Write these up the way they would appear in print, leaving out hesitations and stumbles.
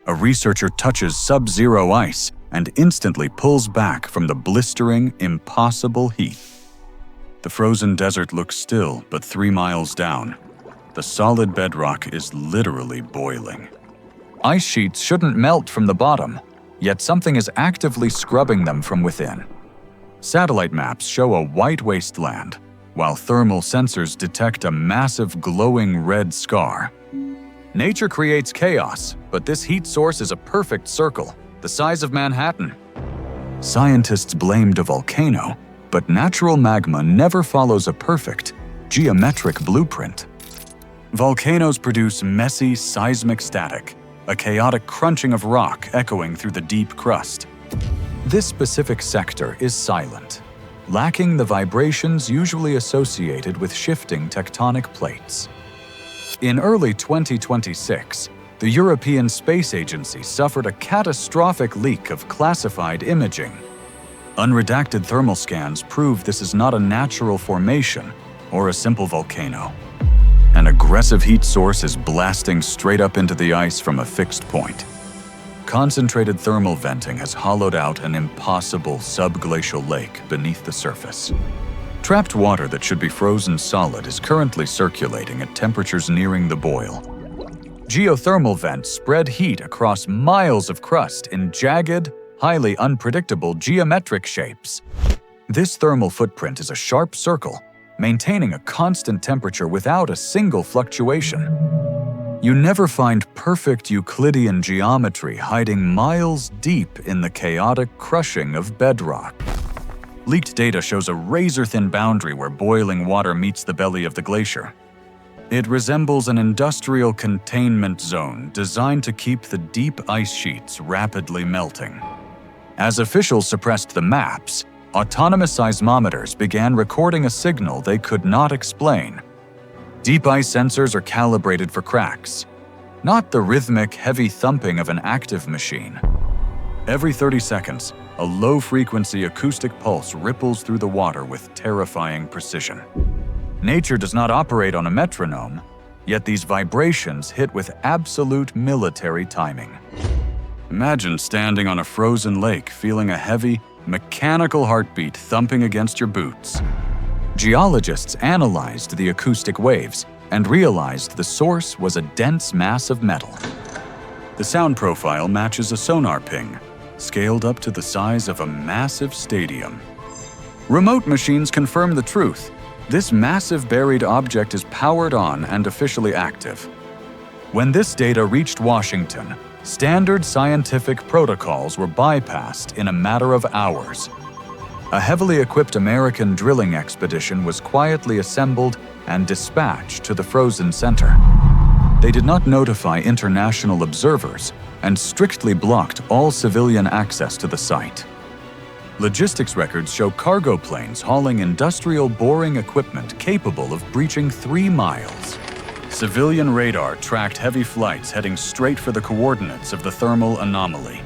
A researcher touches sub-zero ice and instantly pulls back from the blistering, impossible heat. The frozen desert looks still, but 3 miles down, the solid bedrock is literally boiling. Ice sheets shouldn't melt from the bottom, yet something is actively scrubbing them from within. Satellite maps show a white wasteland, while thermal sensors detect a massive glowing red scar. Nature creates chaos, but this heat source is a perfect circle, the size of Manhattan. Scientists blamed a volcano, but natural magma never follows a perfect, geometric blueprint. Volcanoes produce messy seismic static, a chaotic crunching of rock echoing through the deep crust. This specific sector is silent, lacking the vibrations usually associated with shifting tectonic plates. In early 2026, the European Space Agency suffered a catastrophic leak of classified imaging. Unredacted thermal scans prove this is not a natural formation or a simple volcano. An aggressive heat source is blasting straight up into the ice from a fixed point. Concentrated thermal venting has hollowed out an impossible subglacial lake beneath the surface. Trapped water that should be frozen solid is currently circulating at temperatures nearing the boil. Geothermal vents spread heat across miles of crust in jagged, highly unpredictable geometric shapes. This thermal footprint is a sharp circle, maintaining a constant temperature without a single fluctuation. You never find perfect Euclidean geometry hiding miles deep in the chaotic crushing of bedrock. Leaked data shows a razor-thin boundary where boiling water meets the belly of the glacier. It resembles an industrial containment zone designed to keep the deep ice sheets rapidly melting. As officials suppressed the maps, autonomous seismometers began recording a signal they could not explain. Deep ice sensors are calibrated for cracks, not the rhythmic, heavy thumping of an active machine. Every 30 seconds, a low-frequency acoustic pulse ripples through the water with terrifying precision. Nature does not operate on a metronome, yet these vibrations hit with absolute military timing. Imagine standing on a frozen lake feeling a heavy, mechanical heartbeat thumping against your boots. Geologists analyzed the acoustic waves and realized the source was a dense mass of metal. The sound profile matches a sonar ping, scaled up to the size of a massive stadium. Remote machines confirm the truth. This massive buried object is powered on and officially active. When this data reached Washington, standard scientific protocols were bypassed in a matter of hours. A heavily equipped American drilling expedition was quietly assembled and dispatched to the frozen center. They did not notify international observers and strictly blocked all civilian access to the site. Logistics records show cargo planes hauling industrial boring equipment capable of breaching 3 miles. Civilian radar tracked heavy flights heading straight for the coordinates of the thermal anomaly.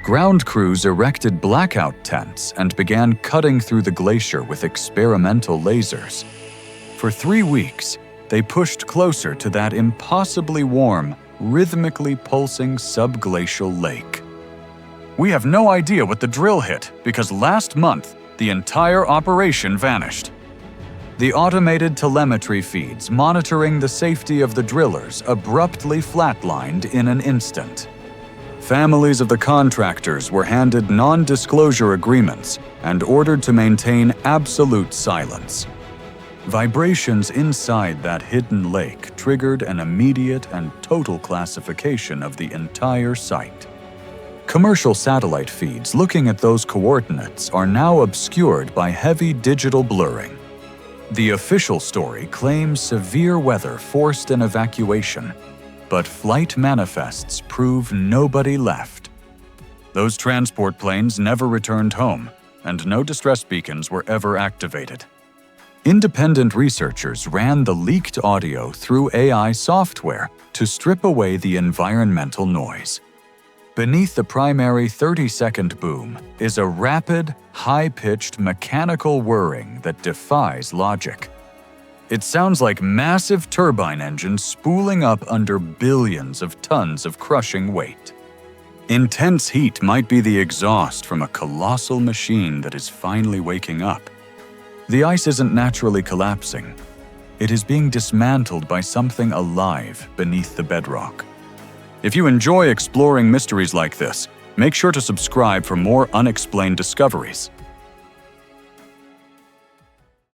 Ground crews erected blackout tents and began cutting through the glacier with experimental lasers. For 3 weeks, they pushed closer to that impossibly warm, rhythmically pulsing subglacial lake. We have no idea what the drill hit because last month, the entire operation vanished. The automated telemetry feeds monitoring the safety of the drillers abruptly flatlined in an instant. Families of the contractors were handed non-disclosure agreements and ordered to maintain absolute silence. Vibrations inside that hidden lake triggered an immediate and total classification of the entire site. Commercial satellite feeds looking at those coordinates are now obscured by heavy digital blurring. The official story claims severe weather forced an evacuation, but flight manifests prove nobody left. Those transport planes never returned home, and no distress beacons were ever activated. Independent researchers ran the leaked audio through AI software to strip away the environmental noise. Beneath the primary 30-second boom is a rapid, high-pitched mechanical whirring that defies logic. It sounds like massive turbine engines spooling up under billions of tons of crushing weight. Intense heat might be the exhaust from a colossal machine that is finally waking up. The ice isn't naturally collapsing. It is being dismantled by something alive beneath the bedrock. If you enjoy exploring mysteries like this, make sure to subscribe for more unexplained discoveries.